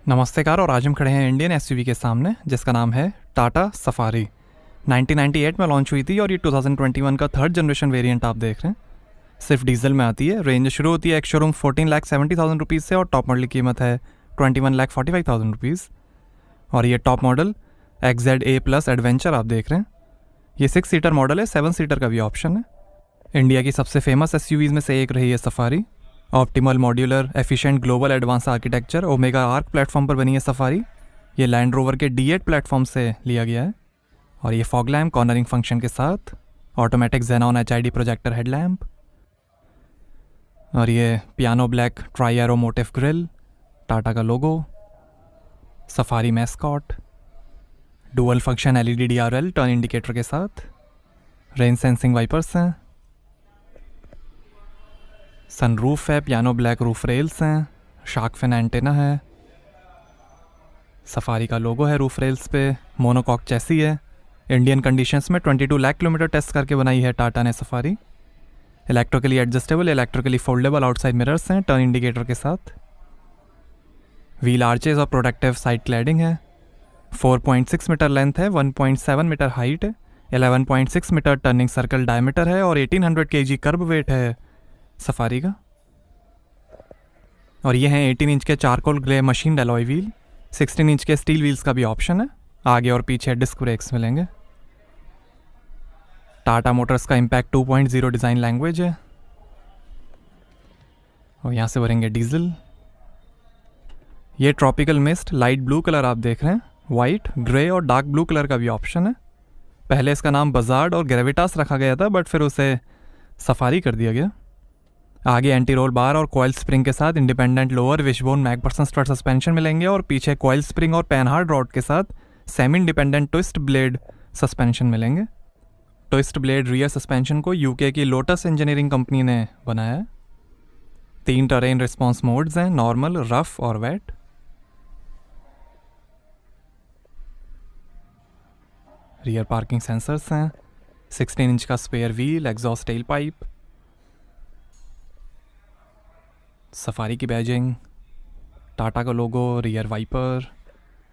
नमस्तेकार। और आज हम खड़े हैं इंडियन एसयूवी के सामने जिसका नाम है टाटा सफारी। 1998 में लॉन्च हुई थी और ये 2021 का थर्ड जनरेशन वेरिएंट आप देख रहे हैं। सिर्फ डीजल में आती है। रेंज शुरू होती है एक शोरूम 14,70,000 रुपीज़ से और टॉप मॉडल की कीमत है 21,45,000 रुपीज़। और ये top model XZ A+ adventure आप देख रहे हैं। ये 6 सीटर मॉडल है, 7 सीटर का भी ऑप्शन है। इंडिया की सबसे फेमस एसयूवीज़ में से एक रही है safari. Optimal modular efficient global advance architecture omega arc platform पर बनी है सफारी। ये लैंड रोवर के D8 प्लेटफॉर्म से लिया गया है। और ये फॉग लैम्प कॉर्नरिंग फंक्शन के साथ, automatic xenon HID projector headlamp, और ये piano black tri arrow motif grille, Tata का logo, Safari mascot, dual function LED DRL turn indicator के साथ, रेन सेंसिंग वाइपर्स हैं, सनरूफ है, पियानो ब्लैक रूफ रेल्स हैं, शार्क फिन एंटेना है, Safari का लोगो है रूफ रेल्स पे, मोनोकॉक चैसी है। इंडियन कंडीशंस में 22 लाख किलोमीटर टेस्ट करके बनाई है टाटा ने safari. Electrically adjustable electrically foldable outside mirrors हैं टर्न इंडिकेटर के साथ। व्हील आर्चेज और प्रोटेक्टिव साइड क्लैडिंग है। 4.6 मीटर लेंथ है, 1.7 मीटर हाइट है, 11.6 मीटर टर्निंग सर्कल डायमीटर है और 1800 kg कर्ब वेट है सफारी का। और ये हैं 18 इंच के charcoal grey machine alloy wheel. 16 inch के स्टील व्हील्स का भी ऑप्शन है। आगे और पीछे डिस्क ब्रेक्स मिलेंगे। टाटा मोटर्स का इम्पैक्ट 2.0 डिज़ाइन लैंग्वेज है। और यहाँ से भरेंगे डीजल। ये tropical mist light blue colour आप देख रहे हैं। वाइट, ग्रे और डार्क ब्लू कलर का भी ऑप्शन है। पहले इसका नाम बजार्ड और ग्रेविटास रखा गया था बट फिर उसे सफारी कर दिया गया। आगे एंटी रोल बार और कॉइल स्प्रिंग के साथ independent lower wishbone McPherson strut suspension मिलेंगे और पीछे कॉइल स्प्रिंग और पैनहार्ड रॉड के साथ semi independent twist blade suspension मिलेंगे। ट्विस्ट ब्लेड रियर सस्पेंशन को यूके की लोटस इंजीनियरिंग कंपनी ने बनाया है। 3 टरेन रिस्पॉन्स मोड्स हैं, नॉर्मल, रफ और वेट। रियर पार्किंग सेंसर्स हैं। 16 इंच का spare wheel, exhaust tail pipe, Safari की बैजिंग, टाटा का logo, rear wiper,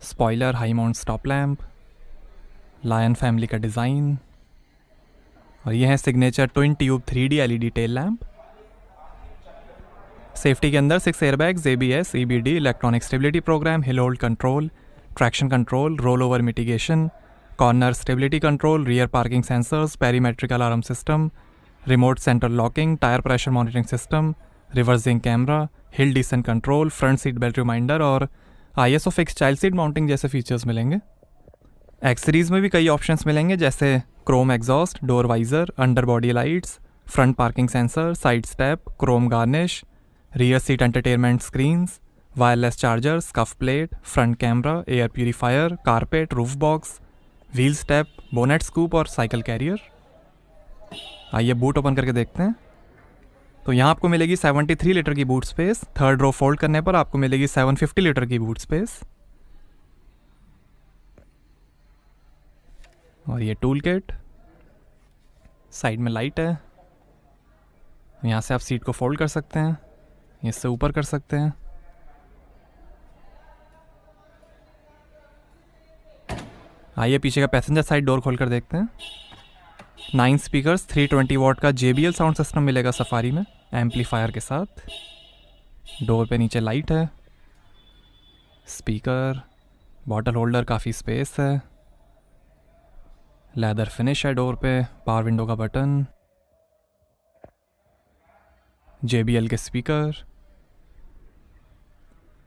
spoiler, high mount stop lamp, lion family का डिज़ाइन। और ये है signature twin tube 3D LED tail lamp. Safety के अंदर 6 airbags, ABS, EBD, electronic stability program, hill hold control, traction control, roll over mitigation, corner stability control, rear parking sensors, perimetric alarm system, remote central locking, tyre pressure monitoring system, reversing camera, hill descent control, front seat belt reminder और ISO fix child seat mounting जैसे features मिलेंगे। X series में भी कई options मिलेंगे जैसे chrome exhaust, door visor, under body lights, front parking sensor, side step, Chrome garnish, rear seat entertainment screens, wireless charger, scuff plate, front camera, air purifier, carpet, roof box, wheel step, bonnet scoop और cycle career. आइए boot open करके देखते हैं। तो यहाँ आपको मिलेगी 73 litre की boot space. Third row fold करने पर आपको मिलेगी 750 लीटर की बूट स्पेस। और ये टूल किट, साइड में लाइट है। यहाँ से आप सीट को फोल्ड कर सकते हैं, इससे ऊपर कर सकते हैं। आइए पीछे का पैसेंजर साइड डोर खोल कर देखते हैं। 9 स्पीकर्स, 320 वॉट का JBL साउंड सिस्टम मिलेगा सफारी में एम्पलीफायर के साथ। डोर पे नीचे लाइट है, स्पीकर, बॉटल होल्डर, काफ़ी स्पेस है, लेदर फिनिश है डोर पे, पावर विंडो का बटन, JBL के स्पीकर।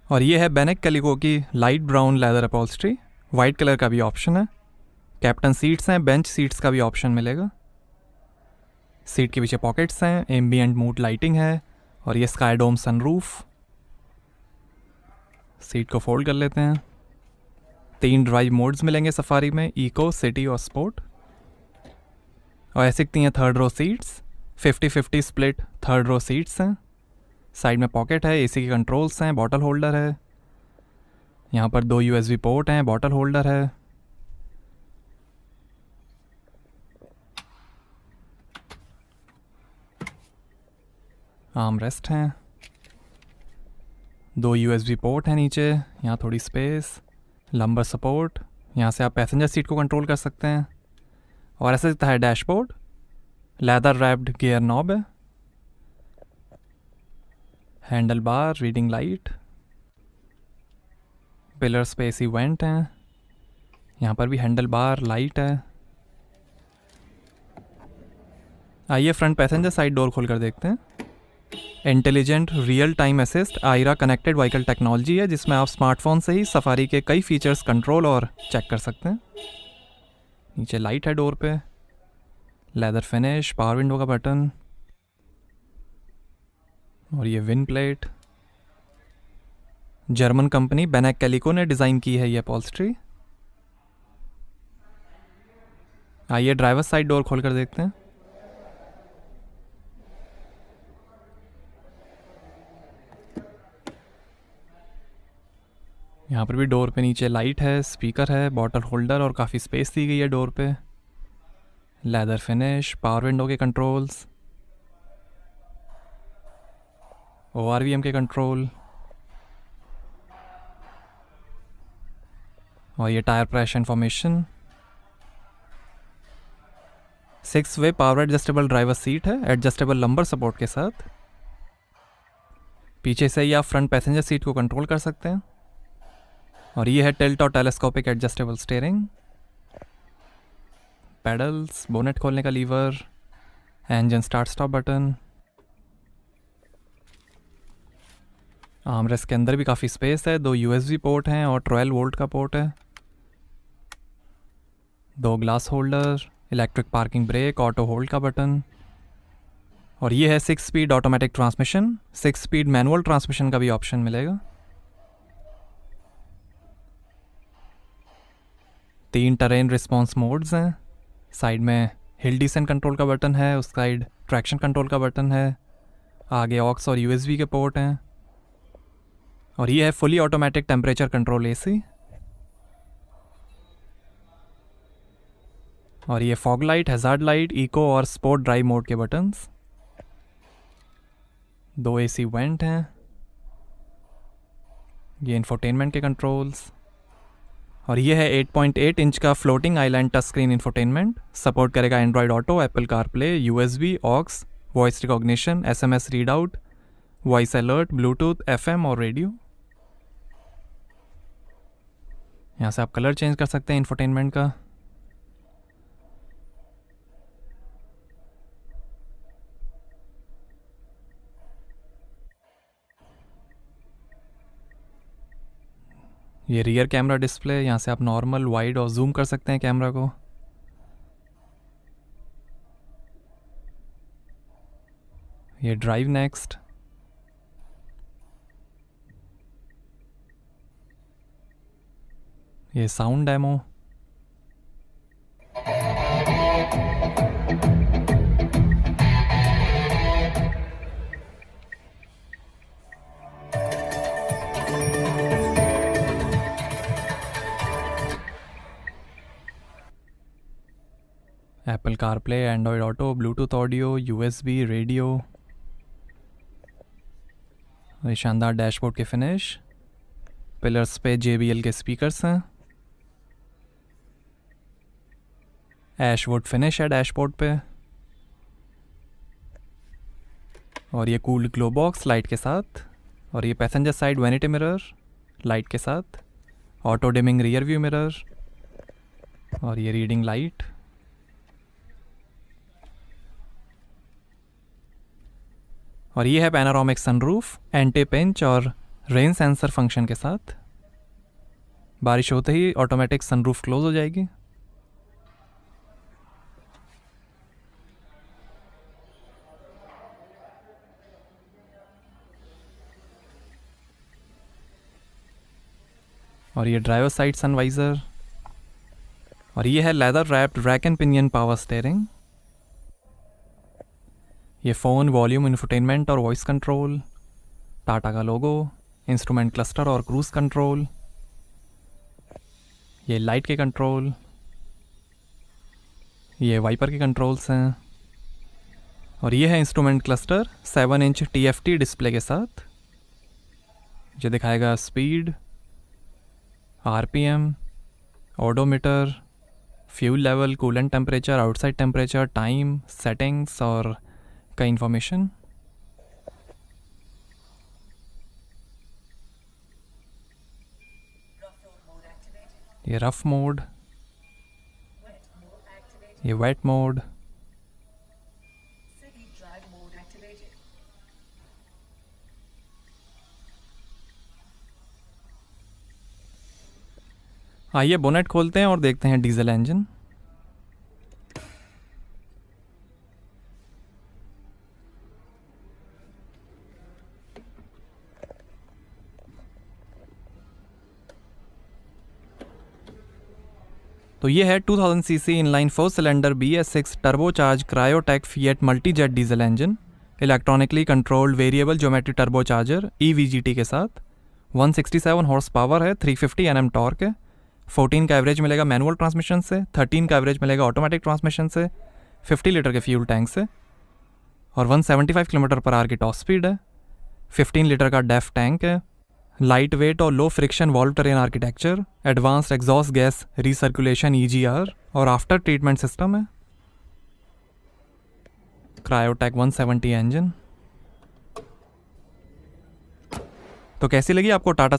और ये है बेनेक कैलिको की light brown leather upholstery. White colour का भी ऑप्शन है। कैप्टन सीट्स हैं, बेंच सीट्स का भी ऑप्शन मिलेगा। सीट के पीछे पॉकेट्स हैं, एम्बिएंट मूड लाइटिंग है और ये स्काई डोम सनरूफ। सीट को फोल्ड कर लेते हैं। 3 ड्राइव मोड्स मिलेंगे सफारी में, इको, सिटी और स्पोर्ट। और ऐसे दिखती हैं third row seats. 50-50 split third row seats हैं। साइड में पॉकेट है, AC के कंट्रोल्स हैं, बॉटल होल्डर है। यहाँ पर 2 USB पोर्ट हैं, बॉटल होल्डर है। आर्म रेस्ट हैं। 2 USB पोर्ट हैं नीचे, यहाँ थोड़ी स्पेस, लंबर सपोर्ट, यहाँ से आप पैसेंजर सीट को कंट्रोल कर सकते हैं। और ऐसे दिखता है dashboard, leather wrapped gear knob है, handle bar, reading light, pillar space event हैं, यहाँ पर भी हैंडल बार, लाइट है। आइए फ्रंट पैसेंजर साइड डोर खोल कर देखते हैं। Intelligent real time assist iRA connected vehicle technology है, जिसमें आप स्मार्टफोन से ही सफारी के कई फीचर्स कंट्रोल और चेक कर सकते हैं। नीचे लाइट है डोर पे, लेदर फिनिश, पावर विंडो का बटन, और ये wind plate. German company Benecke Kaliko ने डिज़ाइन की है ये अपॉल्स्ट्री। आइए ड्राइवर साइड डोर खोल कर देखते हैं। यहाँ पर भी डोर पे नीचे लाइट है, स्पीकर है, बॉटल होल्डर और काफ़ी स्पेस दी गई है डोर पे। लेदर फिनिश, पावर विंडो के कंट्रोल्स, ORVM के कंट्रोल, और ये tyre pressure information. 6 way power adjustable driver seat है, एडजस्टेबल लंबर सपोर्ट के साथ। पीछे से ही आप फ्रंट पैसेंजर सीट को कंट्रोल कर सकते हैं। और ये है टिल्ट और telescopic adjustable steering, pedals, bonnet खोलने का lever, engine start stop button. Armrest के अंदर भी काफ़ी स्पेस है, 2 USB पोर्ट हैं और 12 वोल्ट का पोर्ट है, 2 glass holder, electric parking brake, auto hold का बटन। और ये है 6 speed automatic transmission, 6 speed manual transmission का भी ऑप्शन मिलेगा। 3 टरेन रिस्पॉन्स मोड्स हैं, साइड में हिल डिसेंट कंट्रोल का बटन है, उस साइड ट्रैक्शन कंट्रोल का बटन है, आगे ऑक्स और USB के पोर्ट हैं। और ये है fully automatic temperature control AC। और ये fog light, hazard light, eco और स्पोर्ट ड्राइव मोड के बटन्स। 2 AC वेंट हैं, ये इंफोटेनमेंट के कंट्रोल्स। और ये है 8.8 इंच का floating island touch screen infotainment, support करेगा Android Auto, Apple CarPlay, USB, aux, voice recognition, SMS read out, voice alert, Bluetooth, FM और रेडियो। यहाँ से आप कलर चेंज कर सकते हैं इंफोटेनमेंट का। ये रियर कैमरा डिस्प्ले, यहाँ से आप नॉर्मल, वाइड और जूम कर सकते हैं कैमरा को। ये ड्राइव नेक्स्ट, ये sound demo, Apple CarPlay, Android auto, Bluetooth audio, USB, radio. ये शानदार डैशबोर्ड के फिनिश, पिलर्स पे JBL के स्पीकर्स हैं, ऐशवुड फिनिश है डैशबोर्ड पे। और ये कूल ग्लो बॉक्स लाइट के साथ। और ये passenger side vanity mirror light के साथ, auto dimming rear view mirror, और ये रीडिंग लाइट। और ये है पैनारोमिक सनरूफ, एंटी पिंच और रेन सेंसर फंक्शन के साथ। बारिश होते ही ऑटोमेटिक सनरूफ क्लोज हो जाएगी। और ये ड्राइवर साइड सनवाइजर। और ये है leather wrapped rack and pinion power steering. ये फ़ोन, वॉल्यूम, इंफोटेनमेंट और वॉइस कंट्रोल, टाटा का लोगो, इंस्ट्रूमेंट क्लस्टर और क्रूज कंट्रोल। ये लाइट के कंट्रोल, ये वाइपर के कंट्रोल्स हैं। और ये है instrument cluster 7 inch TFT display के साथ। ये दिखाएगा speed, RPM, odometer, fuel level, coolant temperature, outside temperature, time, settings और कई इन्फॉर्मेशन। ये रफ मोड, ये वेट मोड, आइए बोनेट खोलते हैं और देखते हैं डीजल इंजन। तो ये है 2000 CC inline 4 cylinder BS6 turbocharge Kryotec fiat Multijet diesel engine, electronically controlled variable geometry turbocharger EVGT के साथ। 167 हॉर्स पावर है, 350 Nm टॉर्क है। 14 का एवरेज मिलेगा मैनुअल ट्रांसमिशन से, 13 का एवरेज मिलेगा ऑटोमेटिक ट्रांसमिशन से, 50 लीटर के फ्यूल टैंक से, और 175 km/h की टॉप स्पीड है। 15 लीटर का डेफ टैंक है। लाइट वेट और लो friction valve train architecture, advanced exhaust gas recirculation EGR और आफ्टर ट्रीटमेंट सिस्टम है। Kryotec 170 engine. तो कैसी लगी आपको टाटा